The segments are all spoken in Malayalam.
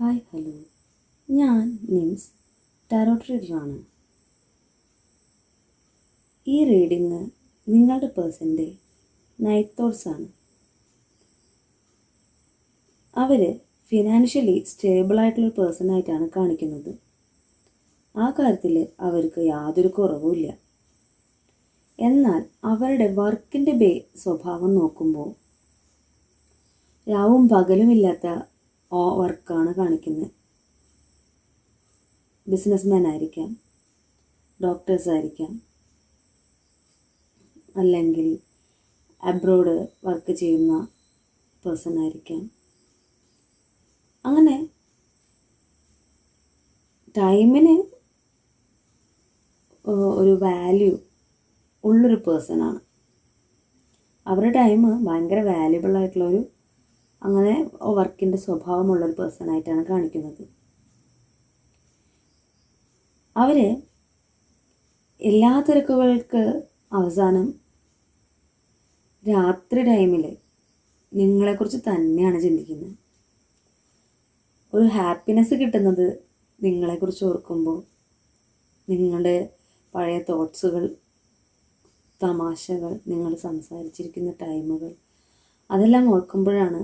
ഹായ് ഹലോ, ഞാൻ നിംസ് ടാരോട്ട് റീഡറാണ്. ഈ റീഡിങ് നിങ്ങളുടെ പേഴ്സൻ്റെ നൈറ്റ് തോട്ട്സ് ആണ്. അവർ ഫിനാൻഷ്യലി സ്റ്റേബിളായിട്ടുള്ളൊരു പേഴ്സണായിട്ടാണ് കാണിക്കുന്നത്. ആ കാര്യത്തിൽ അവർക്ക് യാതൊരു കുറവുമില്ല. എന്നാൽ അവരുടെ വർക്കിൻ്റെ സ്വഭാവം നോക്കുമ്പോൾ രാവും പകലുമില്ലാത്ത വർക്കാണ് കാണിക്കുന്നത്. ബിസിനസ്മാൻ ആയിരിക്കാം, ഡോക്ടേഴ്സ് ആയിരിക്കാം, അല്ലെങ്കിൽ അബ്രോഡ് വർക്ക് ചെയ്യുന്ന പേഴ്സൺ ആയിരിക്കാം. അങ്ങനെ ടൈമിന് ഒരു വാല്യൂ ഉള്ളൊരു പേഴ്സണാണ്. അവരുടെ ടൈം ഭയങ്കര വാല്യുബിൾ ആയിട്ടുള്ളൊരു അങ്ങനെ വർക്കിൻ്റെ സ്വഭാവമുള്ളൊരു പേഴ്സണായിട്ടാണ് കാണിക്കുന്നത്. അവർ എല്ലാ തിരക്കുകൾക്ക് അവസാനം രാത്രി ടൈമിൽ നിങ്ങളെക്കുറിച്ച് തന്നെയാണ് ചിന്തിക്കുന്നത്. ഒരു ഹാപ്പിനെസ് കിട്ടുന്നത് നിങ്ങളെക്കുറിച്ച് ഓർക്കുമ്പോൾ, നിങ്ങളുടെ പഴയ തോട്ട്സുകൾ, തമാശകൾ, നിങ്ങൾ സംസാരിച്ചിരിക്കുന്ന ടൈമുകൾ, അതെല്ലാം ഓർക്കുമ്പോഴാണ്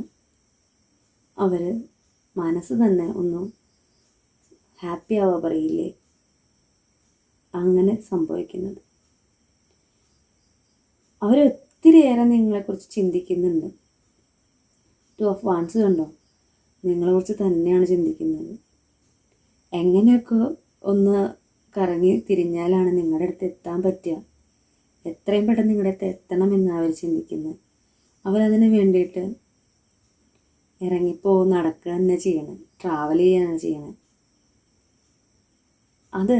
അവർ മനസ്സ് തന്നെ ഒന്ന് ഹാപ്പി ആവുക പറയില്ലേ, അങ്ങനെ സംഭവിക്കുന്നത്. അവരൊത്തിരിയേറെ നിങ്ങളെക്കുറിച്ച് ചിന്തിക്കുന്നുണ്ട്. 2 of Wands കണ്ടോ, നിങ്ങളെക്കുറിച്ച് തന്നെയാണ് ചിന്തിക്കുന്നത്. എങ്ങനെയൊക്കെ ഒന്ന് കറങ്ങി തിരിഞ്ഞാലാണ് നിങ്ങളുടെ അടുത്ത് എത്താൻ പറ്റുക, എത്രയും പെട്ടെന്ന് നിങ്ങളുടെ അടുത്ത് എത്തണമെന്ന് അവർ ചിന്തിക്കുന്നത്. അവരതിന് വേണ്ടിയിട്ട് ഇറങ്ങിപ്പോ നടക്കുക തന്നെ ചെയ്യണം, ട്രാവൽ ചെയ്യുകയാണ് ചെയ്യണം. അത്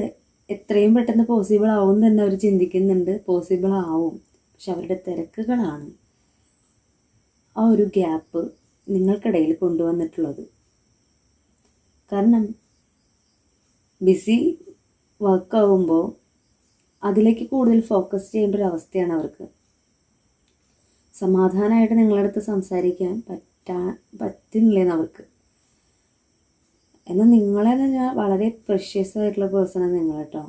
എത്രയും പെട്ടെന്ന് പോസിബിൾ ആവും തന്നെ അവർ ചിന്തിക്കുന്നുണ്ട്. പോസിബിൾ ആവും, പക്ഷെ അവരുടെ തിരക്കുകളാണ് ആ ഒരു ഗ്യാപ്പ് നിങ്ങൾക്കിടയിൽ കൊണ്ടുവന്നിട്ടുള്ളത്. കാരണം ബിസി വർക്കാവുമ്പോൾ അതിലേക്ക് കൂടുതൽ ഫോക്കസ് ചെയ്യേണ്ട ഒരു അവസ്ഥയാണ് അവർക്ക്. സമാധാനമായിട്ട് നിങ്ങളുടെ അടുത്ത് സംസാരിക്കാൻ പറ്റുന്നില്ലേന്ന് അവർക്ക്. എന്നാൽ നിങ്ങളെ തന്നെ വളരെ പ്രഷ്യസ് ആയിട്ടുള്ള പേഴ്സണാണ് നിങ്ങൾ കേട്ടോ.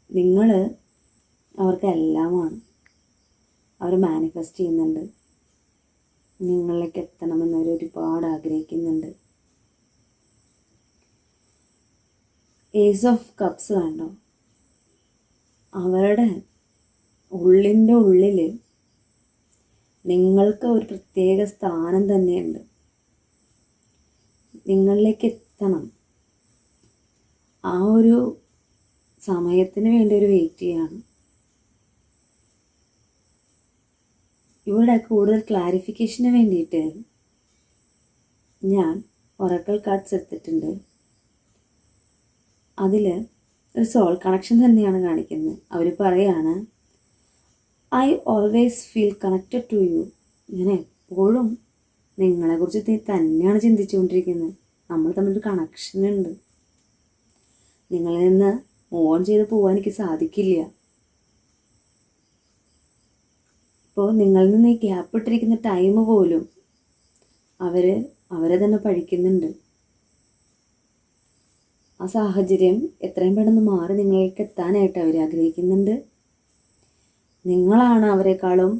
നിങ്ങൾ അവർക്ക് എല്ലാമാണ്. അവർ മാനിഫെസ്റ്റ് ചെയ്യുന്നുണ്ട്, നിങ്ങളിലേക്ക് എത്തണമെന്ന് അവർ ഒരുപാട് ആഗ്രഹിക്കുന്നുണ്ട്. ഏസ് ഓഫ് കപ്സ് കണ്ടോ, അവരുടെ ഉള്ളിൻ്റെ ഉള്ളിൽ നിങ്ങൾക്ക് ഒരു പ്രത്യേക സ്ഥാനം തന്നെയുണ്ട്. നിങ്ങളിലേക്ക് എത്തണം, ആ ഒരു സമയത്തിന് വേണ്ടി ഒരു വെയിറ്റ് ചെയ്യാണ്. ഇവിടെ കൂടുതൽ ക്ലാരിഫിക്കേഷന് വേണ്ടിയിട്ട് ഞാൻ ഒറക്കിൾ കാർഡ്സ് എടുത്തിട്ടുണ്ട്. അതിൽ ഒരു സോൾ കണക്ഷൻ തന്നെയാണ് കാണിക്കുന്നത്. അവർ പറയാണ്, I always feel connected to you. ഞാൻ എപ്പോഴും നിങ്ങളെക്കുറിച്ച് തന്നെയാണ് ചിന്തിച്ചുകൊണ്ടിരിക്കുന്നത്. നമ്മൾ തമ്മിലൊരു കണക്ഷനുണ്ട്. നിങ്ങളിൽ നിന്ന് മൂവ് ഓൺ ചെയ്ത് പോകാൻ എനിക്ക് സാധിക്കില്ല. ഇപ്പോൾ നിങ്ങളിൽ നിന്ന് ഈ ഗ്യാപ്പ് ഇട്ടിരിക്കുന്ന ടൈം പോലും അവരെ തന്നെ പഠിക്കുന്നുണ്ട്. ആ സാഹചര്യം എത്രയും പെട്ടെന്ന് മാറി നിങ്ങളിലേക്ക് എത്താനായിട്ട് അവർ ആഗ്രഹിക്കുന്നുണ്ട്. നിങ്ങളാണ് അവരെക്കാളും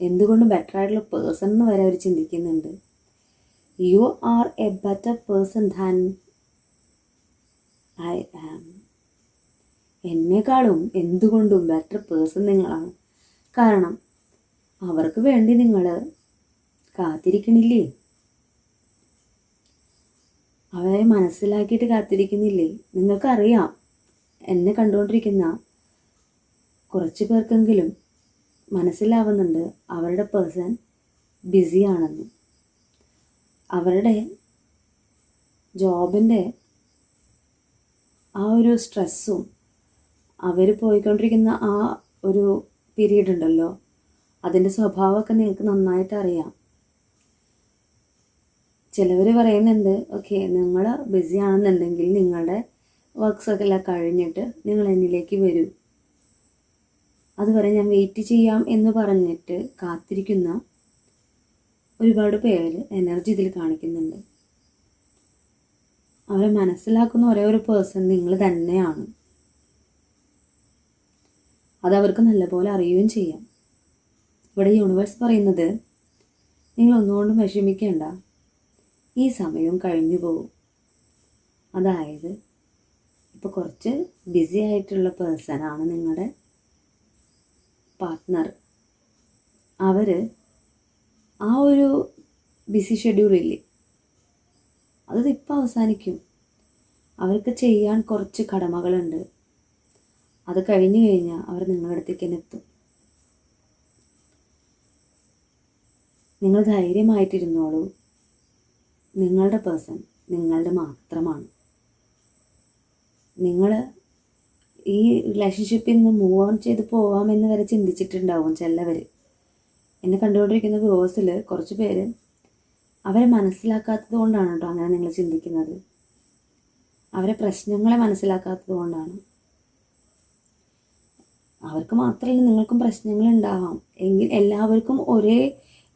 എന്തുകൊണ്ടും ബെറ്റർ ആയിട്ടുള്ള പേഴ്സൺ എന്ന് വരെ അവർ ചിന്തിക്കുന്നുണ്ട്. You are a better person than I am. എന്നെക്കാളും എന്തുകൊണ്ടും ബെറ്റർ പേഴ്സൺ നിങ്ങളാണ്. കാരണം അവർക്ക് വേണ്ടി നിങ്ങൾ കാത്തിരിക്കണില്ലേ, അവരെ മനസ്സിലാക്കിയിട്ട് കാത്തിരിക്കുന്നില്ലേ. നിങ്ങൾക്കറിയാം, എന്നെ കണ്ടുകൊണ്ടിരിക്കുന്ന കുറച്ച് പേർക്കെങ്കിലും മനസ്സിലാവുന്നുണ്ട് അവരുടെ പേഴ്സൺ ബിസിയാണെന്ന്. അവരുടെ ജോബിൻ്റെ ആ ഒരു സ്ട്രെസ്സും അവർ പോയിക്കൊണ്ടിരിക്കുന്ന ആ ഒരു പീരീഡ് ഉണ്ടല്ലോ, അതിൻ്റെ സ്വഭാവമൊക്കെ നിങ്ങൾക്ക് നന്നായിട്ട് അറിയാം. ചിലവർ പറയുന്നുണ്ട്, ഓക്കെ നിങ്ങൾ ബിസി ആണെന്നുണ്ടെങ്കിൽ നിങ്ങളുടെ വർക്ക്സൊക്കെ എല്ലാം കഴിഞ്ഞിട്ട് നിങ്ങൾ എന്നിലേക്ക് വരൂ, അതുവരെ ഞാൻ വെയിറ്റ് ചെയ്യാം എന്ന് പറഞ്ഞിട്ട് കാത്തിരിക്കുന്ന ഒരുപാട് പേര് എനർജി ഇതിൽ കാണിക്കുന്നുണ്ട്. അവരെ മനസ്സിലാക്കുന്ന ഒരേ ഒരു പേഴ്സൺ നിങ്ങൾ തന്നെയാണ്. അതവർക്ക് നല്ലപോലെ അറിയുകയും ചെയ്യാം. ഇവിടെ യൂണിവേഴ്സ് പറയുന്നത്, നിങ്ങൾ ഒന്നുകൊണ്ടും വിഷമിക്കേണ്ട, ഈ സമയവും കഴിഞ്ഞു പോകും. അതായത് ഇപ്പോൾ കുറച്ച് ബിസി ആയിട്ടുള്ള പേഴ്സണാണ് നിങ്ങളുടെ പാർട്ട്ണർ. അവർ ആ ഒരു ബിസി ഷെഡ്യൂളില്ലേ, അതിപ്പോൾ അവസാനിക്കും. അവർക്ക് ചെയ്യാൻ കുറച്ച് കടമകളുണ്ട്. അത് കഴിഞ്ഞു കഴിഞ്ഞാൽ അവർ നിങ്ങളുടെ അടുത്തേക്ക് തന്നെ എത്തും. നിങ്ങൾ ധൈര്യമായിട്ടിരുന്നോളൂ. നിങ്ങളുടെ പേഴ്സൺ നിങ്ങളുടെ മാത്രമാണ്. നിങ്ങൾ ഈ റിലേഷൻഷിപ്പിൽ നിന്ന് മൂവ് ഓൺ ചെയ്ത് പോവാമെന്ന് വരെ ചിന്തിച്ചിട്ടുണ്ടാവും ചിലവർ. എന്നെ കണ്ടുകൊണ്ടിരിക്കുന്ന വ്യൂവേഴ്സിൽ കുറച്ച് പേര് അവരെ മനസ്സിലാക്കാത്തത് കൊണ്ടാണ് കേട്ടോ അങ്ങനെ നിങ്ങൾ ചിന്തിക്കുന്നത്. അവരെ പ്രശ്നങ്ങളെ മനസ്സിലാക്കാത്തത് കൊണ്ടാണ്. അവർക്ക് മാത്രമല്ല, നിങ്ങൾക്കും പ്രശ്നങ്ങൾ ഉണ്ടാവാം. എല്ലാവർക്കും ഒരേ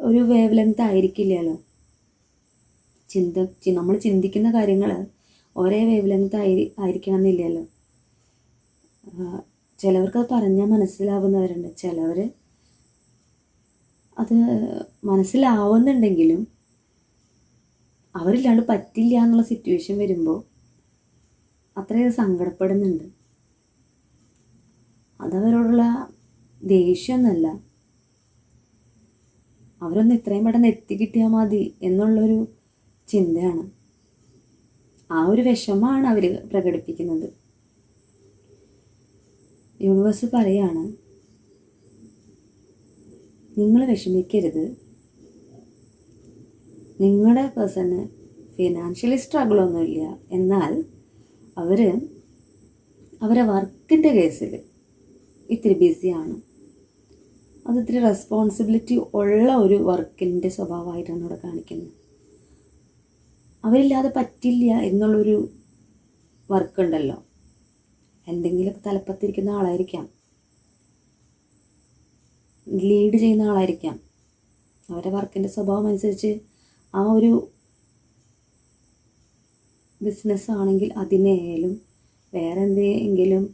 ഒരു വേവ് ലെങ്ത് ആയിരിക്കില്ലല്ലോ. നമ്മൾ ചിന്തിക്കുന്ന കാര്യങ്ങൾ ഒരേ വേവ് ലെങ്ത് ആയിരിക്കണം എന്നില്ലല്ലോ. ചിലവർക്ക് അത് പറഞ്ഞാൽ മനസ്സിലാവുന്നവരുണ്ട്, ചിലവർ അത് മനസ്സിലാവുന്നുണ്ടെങ്കിലും അവരില്ലാണ്ട് പറ്റില്ല എന്നുള്ള സിറ്റുവേഷൻ വരുമ്പോൾ അത്രയും സങ്കടപ്പെടുന്നുണ്ട്. അതവരോടുള്ള ദേഷ്യമൊന്നുമല്ല, അവരൊന്ന് എത്രയും പെട്ടെന്ന് എത്തിക്കിട്ടിയാൽ മതി എന്നുള്ളൊരു ചിന്തയാണ്. ആ ഒരു വിഷമമാണ് അവർ പ്രകടിപ്പിക്കുന്നത്. യൂണിവേഴ്സ് പറയാണ്, നിങ്ങൾ വിഷമിക്കരുത്. നിങ്ങളുടെ പേഴ്സണ് ഫിനാൻഷ്യലി സ്ട്രഗിളൊന്നുമില്ല. എന്നാൽ അവരെ വർക്കിൻ്റെ കേസിൽ ഇത്തിരി ബിസിയാണ്. അത് ഇത്തിരി റെസ്പോൺസിബിലിറ്റി ഉള്ള ഒരു വർക്കിൻ്റെ സ്വഭാവമായിട്ടാണ് ഇവിടെ കാണിക്കുന്നത്. അവരില്ലാതെ പറ്റില്ല എന്നുള്ളൊരു വർക്കുണ്ടല്ലോ. എന്തെങ്കിലുമൊക്കെ തലപ്പത്തിരിക്കുന്ന ആളായിരിക്കാം, ലീഡ് ചെയ്യുന്ന ആളായിരിക്കാം. അവരുടെ വർക്കിൻ്റെ സ്വഭാവം അനുസരിച്ച് ആ ഒരു ബിസിനസ് ആണെങ്കിൽ അതിനായാലും വേറെ എന്തെങ്കിലും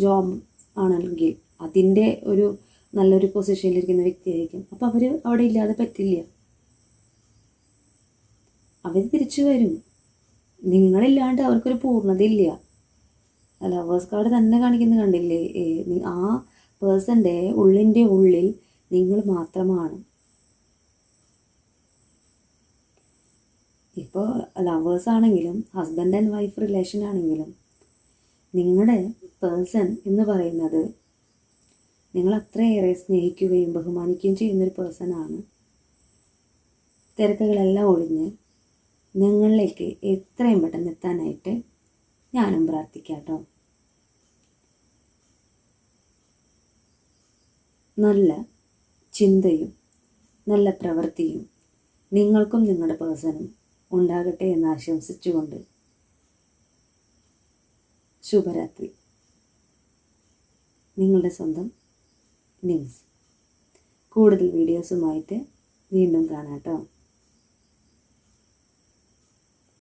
ജോബ് ആണെങ്കിൽ അതിൻ്റെ ഒരു നല്ലൊരു പൊസിഷനിലിരിക്കുന്ന വ്യക്തിയായിരിക്കും. അപ്പോൾ അവർ അവിടെ ഇല്ലാതെ പറ്റില്ല. അവർ തിരിച്ചു വരും. നിങ്ങളില്ലാണ്ട് അവർക്കൊരു പൂർണ്ണതയില്ല. ലവേഴ്സ് കാർഡ് തന്നെ കാണിക്കുന്നത് കണ്ടില്ലേ? ആ പേഴ്സൻ്റെ ഉള്ളിൻ്റെ ഉള്ളിൽ നിങ്ങൾ മാത്രമാണ്. ഇപ്പോൾ ലവേഴ്സ് ആണെങ്കിലും ഹസ്ബൻഡ് ആൻഡ് വൈഫ് റിലേഷൻ ആണെങ്കിലും നിങ്ങളുടെ പേഴ്സൺ എന്ന് പറയുന്നത് നിങ്ങൾ അത്രയേറെ സ്നേഹിക്കുകയും ബഹുമാനിക്കുകയും ചെയ്യുന്നൊരു പേഴ്സണാണ്. തിരക്കുകളെല്ലാം ഒഴിഞ്ഞ് നിങ്ങളിലേക്ക് എത്രയും പെട്ടെന്ന് എത്താനായിട്ട് ഞാനും പ്രാർത്ഥിക്കാം കേട്ടോ. നല്ല ചിന്തയും നല്ല പ്രവൃത്തിയും നിങ്ങൾക്കും നിങ്ങളുടെ പേഴ്സണും ഉണ്ടാകട്ടെ എന്ന് ആശംസിച്ചുകൊണ്ട് ശുഭരാത്രി. നിങ്ങളുടെ സ്വന്തം നിംസ്. കൂടുതൽ വീഡിയോസുമായിട്ട് വീണ്ടും കാണാം കേട്ടോ.